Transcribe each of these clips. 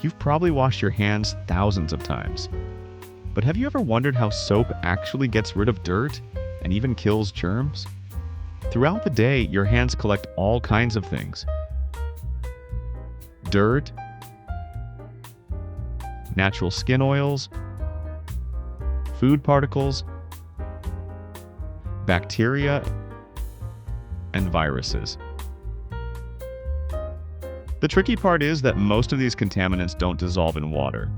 You've probably washed your hands thousands of times. But have you ever wondered how soap actually gets rid of dirt and even kills germs? Throughout the day, your hands collect all kinds of things. Dirt, natural skin oils, food particles, bacteria, and viruses. The tricky part is that most of these contaminants don't dissolve in water.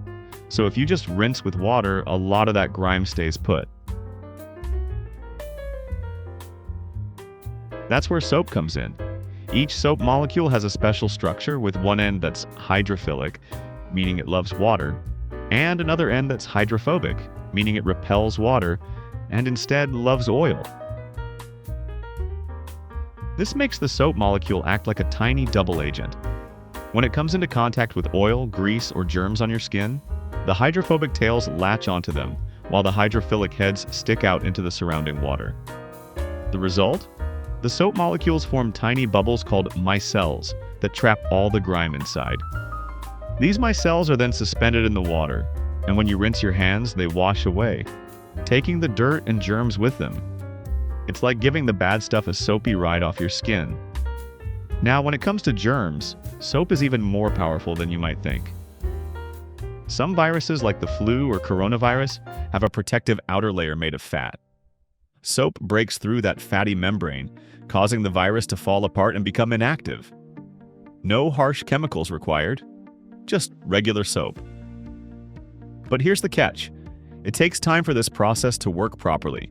So if you just rinse with water, a lot of that grime stays put. That's where soap comes in. Each soap molecule has a special structure, with one end that's hydrophilic, meaning it loves water, and another end that's hydrophobic, meaning it repels water and instead loves oil. This makes the soap molecule act like a tiny double agent. When it comes into contact with oil, grease, or germs on your skin, the hydrophobic tails latch onto them, while the hydrophilic heads stick out into the surrounding water. The result? The soap molecules form tiny bubbles called micelles that trap all the grime inside. These micelles are then suspended in the water, and when you rinse your hands, they wash away, taking the dirt and germs with them. It's like giving the bad stuff a soapy ride off your skin. Now, when it comes to germs, soap is even more powerful than you might think. Some viruses, like the flu or coronavirus, have a protective outer layer made of fat. Soap breaks through that fatty membrane, causing the virus to fall apart and become inactive. No harsh chemicals required, just regular soap. But here's the catch. It takes time for this process to work properly.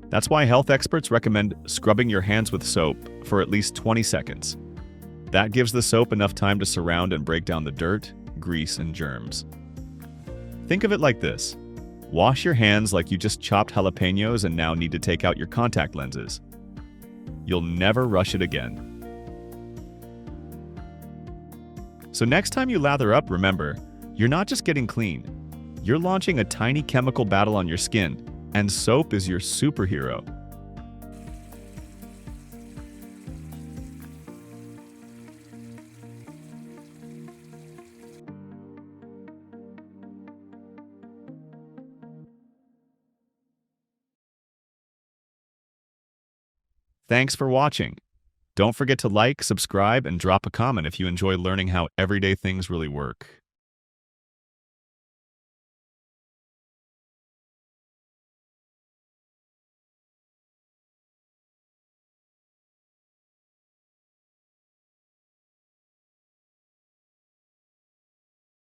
That's why health experts recommend scrubbing your hands with soap for at least 20 seconds. That gives the soap enough time to surround and break down the dirt, grease, and germs. Think of it like this. Wash your hands like you just chopped jalapenos and now need to take out your contact lenses. You'll never rush it again. So next time you lather up, remember, you're not just getting clean. You're launching a tiny chemical battle on your skin, and soap is your superhero. Thanks for watching. Don't forget to like, subscribe, and drop a comment if you enjoy learning how everyday things really work.